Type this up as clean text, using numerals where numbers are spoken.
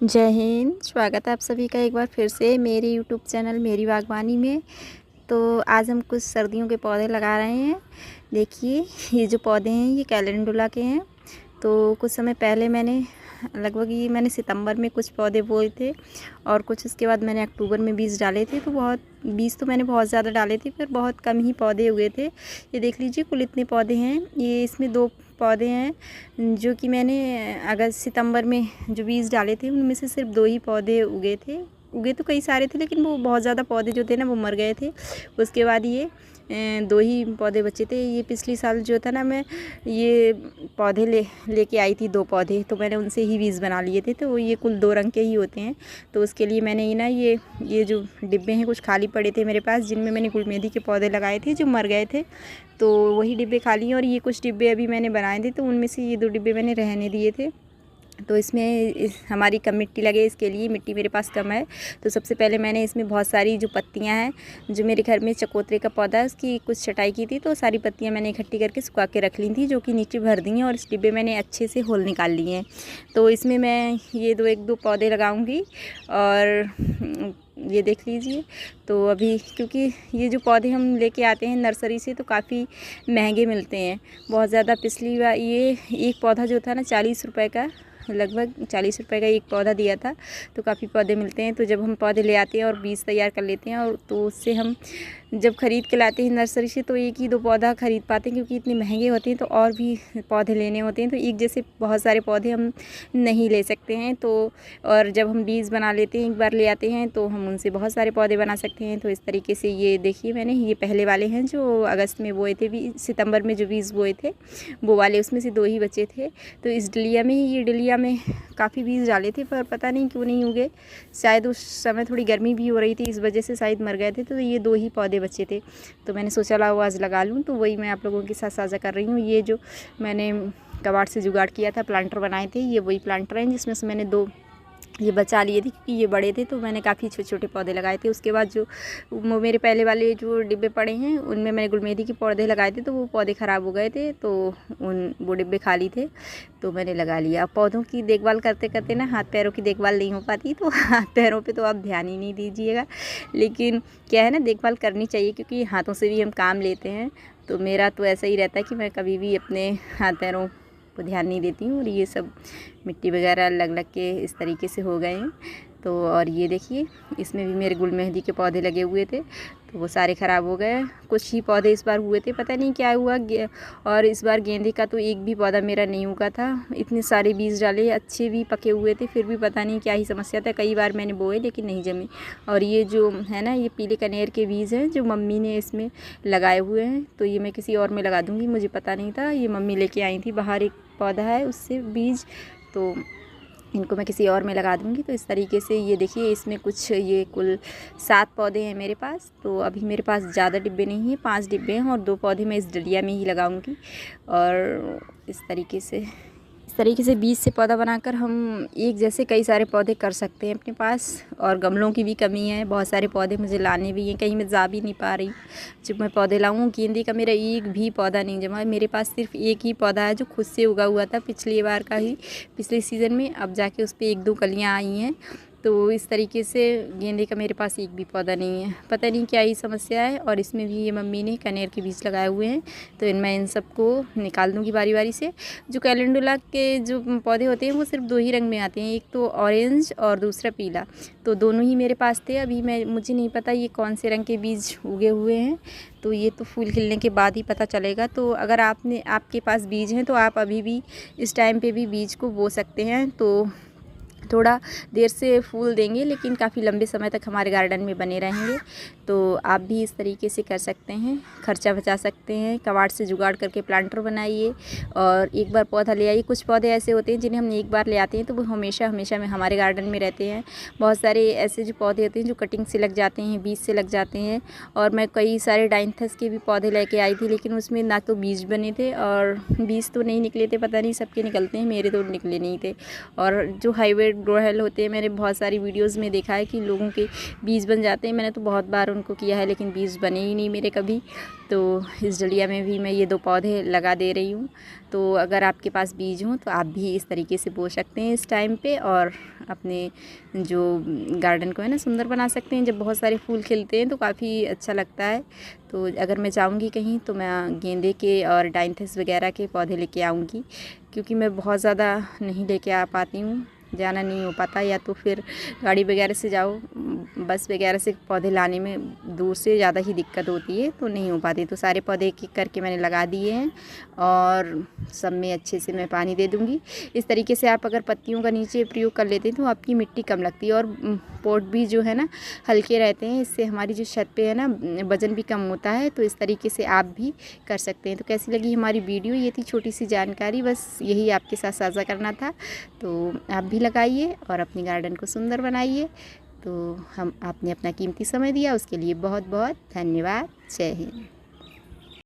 जय हिंद। स्वागत है आप सभी का एक बार फिर से मेरे यूट्यूब चैनल मेरी बागवानी में। तो आज हम कुछ सर्दियों के पौधे लगा रहे हैं। देखिए, ये जो पौधे हैं ये कैलेंडुला के हैं। तो कुछ समय पहले मैंने सितंबर में कुछ पौधे बोए थे और कुछ उसके बाद मैंने अक्टूबर में बीज डाले थे। तो मैंने बहुत ज़्यादा डाले थे, फिर बहुत कम ही पौधे हुए थे। ये देख लीजिए, कुल इतने पौधे हैं। ये इसमें 2 पौधे हैं जो कि मैंने अगस्त सितंबर में जो बीज डाले थे उनमें से सिर्फ 2 ही पौधे उगे तो कई सारे थे, लेकिन वो बहुत ज़्यादा पौधे जो थे ना वो मर गए थे। उसके बाद ये 2 ही पौधे बचे थे। ये पिछली साल जो था ना, मैं ये पौधे लेके आई थी 2 पौधे, तो मैंने उनसे ही बीज बना लिए थे। तो ये कुल 2 रंग के ही होते हैं। तो उसके लिए मैंने ये जो डिब्बे हैं कुछ खाली पड़े थे मेरे पास, जिनमें मैंने गुलमेंदी के पौधे लगाए थे जो मर गए थे। तो वही डिब्बे खाली हैं और ये कुछ डिब्बे अभी मैंने बनाए थे, तो उनमें से ये 2 डिब्बे मैंने रहने दिए थे। तो इसमें हमारी कम मिट्टी लगे, इसके लिए मिट्टी मेरे पास कम है। तो सबसे पहले मैंने इसमें बहुत सारी जो पत्तियां हैं, जो मेरे घर में चकोतरे का पौधा है उसकी कुछ छटाई की थी, तो सारी पत्तियां मैंने इकट्ठी करके सुखा के रख ली थी, जो कि नीचे भर दी हैं। और इस डिब्बे मैंने अच्छे से होल निकाल लिए हैं। तो इसमें मैं ये 1-2 पौधे लगाऊंगी। और ये देख लीजिए। तो अभी क्योंकि ये जो पौधे हम लेके आते हैं नर्सरी से तो काफ़ी महंगे मिलते हैं, बहुत ज़्यादा। पिछली बार ये एक पौधा जो था ना 40 रुपये का, लगभग 40 रुपये का एक पौधा दिया था। तो काफ़ी पौधे मिलते हैं। तो जब हम पौधे ले आते हैं और बीज तैयार कर लेते हैं, और तो उससे हम जब ख़रीद के लाते हैं नर्सरी से तो 1 ही 2 पौधा ख़रीद पाते हैं, क्योंकि इतने महंगे होते हैं। तो और भी पौधे लेने होते हैं, तो एक जैसे बहुत सारे पौधे हम नहीं ले सकते हैं। तो और जब हम बीज बना लेते हैं, एक बार ले आते हैं, तो हम उनसे बहुत सारे पौधे बना सकते हैं। तो इस तरीके से ये देखिए, मैंने ये पहले वाले हैं जो अगस्त में बोए थे, सितंबर में जो बीज बोए थे वो वाले, उसमें से 2 ही बचे थे। तो इस डलिया में काफ़ी बीज डाले थे, पर पता नहीं क्यों नहीं उगे। शायद उस समय थोड़ी गर्मी भी हो रही थी, इस वजह से शायद मर गए थे। तो ये 2 ही पौधे बचे थे, तो मैंने सोचा लाओ आज लगा लूँ। तो वही मैं आप लोगों के साथ साझा कर रही हूँ। ये जो मैंने कबाड़ से जुगाड़ किया था, प्लांटर बनाए थे, ये वही प्लांटर हैं जिसमें से मैंने 2 ये बचा लिए थे, क्योंकि ये बड़े थे। तो मैंने काफ़ी छोटे-छोटे पौधे लगाए थे। उसके बाद जो वो मेरे पहले वाले जो डिब्बे पड़े हैं उनमें मैंने गुलमेंदी के पौधे लगाए थे, तो वो पौधे ख़राब हो गए थे, तो वो डिब्बे खाली थे, तो मैंने लगा लिया। अब पौधों की देखभाल करते-करते ना हाथ पैरों की देखभाल नहीं हो पाती, तो हाथ पैरों पे तो आप ध्यान ही नहीं दीजिएगा। लेकिन क्या है ना, देखभाल करनी चाहिए, क्योंकि हाथों से भी हम काम लेते हैं। तो मेरा तो ऐसा ही रहता है कि मैं कभी भी अपने हाथ पैरों को ध्यान नहीं देती हूँ। और ये सब मिट्टी वगैरह लग के इस तरीके से हो गए हैं। तो और ये देखिए, इसमें भी मेरे गुलमेंदी के पौधे लगे हुए थे, तो वो सारे ख़राब हो गए। कुछ ही पौधे इस बार हुए थे, पता नहीं क्या हुआ। और इस बार गेंदे का तो एक भी पौधा मेरा नहीं उगा था। इतने सारे बीज डाले, अच्छे भी पके हुए थे, फिर भी पता नहीं क्या ही समस्या था। कई बार मैंने बोए लेकिन नहीं जमे। और ये जो है ना, ये पीले कनेर के बीज हैं जो मम्मी ने इसमें लगाए हुए हैं। तो ये मैं किसी और में लगा दूँगी, मुझे पता नहीं था। ये मम्मी लेके आई थी, बाहर एक पौधा है उससे बीज, तो इनको मैं किसी और में लगा दूँगी। तो इस तरीके से ये देखिए, इसमें कुछ ये कुल 7 पौधे हैं मेरे पास। तो अभी मेरे पास ज़्यादा डिब्बे नहीं हैं, 5 डिब्बे हैं, और 2 पौधे मैं इस डलिया में ही लगाऊंगी। और इस तरीके से बीज से पौधा बनाकर हम एक जैसे कई सारे पौधे कर सकते हैं अपने पास। और गमलों की भी कमी है, बहुत सारे पौधे मुझे लाने भी हैं, कहीं मैं जा भी नहीं पा रही। जब मैं पौधे लाऊँ, गेंदे का मेरा एक भी पौधा नहीं जमा है। मेरे पास सिर्फ एक ही पौधा है जो खुद से उगा हुआ था पिछली बार का ही, पिछले सीज़न में। अब जाके उस पर 1-2 कलियाँ आई हैं। तो इस तरीके से गेंदे का मेरे पास एक भी पौधा नहीं है, पता नहीं क्या ही समस्या है। और इसमें भी ये मम्मी ने कनेर के बीज लगाए हुए हैं, तो मैं इन सबको निकाल दूँगी बारी बारी से। जो कैलेंडुला के जो पौधे होते हैं वो सिर्फ 2 ही रंग में आते हैं, एक तो ऑरेंज और दूसरा पीला। तो दोनों ही मेरे पास थे। अभी मुझे नहीं पता ये कौन से रंग के बीज उगे हुए हैं, तो ये तो फूल खिलने के बाद ही पता चलेगा। तो अगर आपके पास बीज हैं तो आप अभी भी इस टाइम पे भी बीज को बो सकते हैं। तो थोड़ा देर से फूल देंगे, लेकिन काफ़ी लंबे समय तक हमारे गार्डन में बने रहेंगे। तो आप भी इस तरीके से कर सकते हैं, खर्चा बचा सकते हैं। कबाड़ से जुगाड़ करके प्लांटर बनाइए और एक बार पौधा ले आइए। कुछ पौधे ऐसे होते हैं जिन्हें हम एक बार ले आते हैं तो वो हमेशा हमेशा में हमारे गार्डन में रहते हैं। बहुत सारे ऐसे जो पौधे होते हैं जो कटिंग से लग जाते हैं, बीज से लग जाते हैं। और मैं कई सारे डाइंथस के भी पौधे लेके आई थी, लेकिन उसमें ना तो बीज बने थे और बीज तो नहीं निकले थे, पता नहीं सबके निकलते हैं, मेरे तो निकले नहीं थे। और जो हाइब्रिड ग्रोहेल होते हैं, मैंने बहुत सारी वीडियोज़ में देखा है कि लोगों के बीज बन जाते हैं। मैंने तो बहुत बार उनको किया है लेकिन बीज बने ही नहीं मेरे कभी। तो इस डलिया में भी मैं ये 2 पौधे लगा दे रही हूँ। तो अगर आपके पास बीज हों तो आप भी इस तरीके से बो सकते हैं इस टाइम पे, और अपने जो गार्डन को है ना सुंदर बना सकते हैं। जब बहुत सारे फूल खिलते हैं तो काफ़ी अच्छा लगता है। तो अगर मैं जाऊँगी कहीं तो मैं गेंदे के और डाइंथस वगैरह के पौधे लेके आऊँगी, क्योंकि मैं बहुत ज़्यादा नहीं लेके आ पाती हूँ, जाना नहीं हो पाता, या तो फिर गाड़ी वगैरह से जाओ, बस वगैरह से पौधे लाने में दूर से ज़्यादा ही दिक्कत होती है, तो नहीं हो पाती। तो सारे पौधे एक-एक करके मैंने लगा दिए हैं और सब में अच्छे से मैं पानी दे दूँगी। इस तरीके से आप अगर पत्तियों का नीचे प्रयोग कर लेते हैं तो आपकी मिट्टी कम लगती है और पॉट भी जो है ना हल्के रहते हैं। इससे हमारी जो छत पे है ना वज़न भी कम होता है। तो इस तरीके से आप भी कर सकते हैं। तो कैसी लगी हमारी वीडियो? ये थी छोटी सी जानकारी, बस यही आपके साथ साझा करना था। तो आप भी लगाइए और अपनी गार्डन को सुंदर बनाइए। तो आपने अपना कीमती समय दिया उसके लिए बहुत बहुत धन्यवाद। जय हिंद।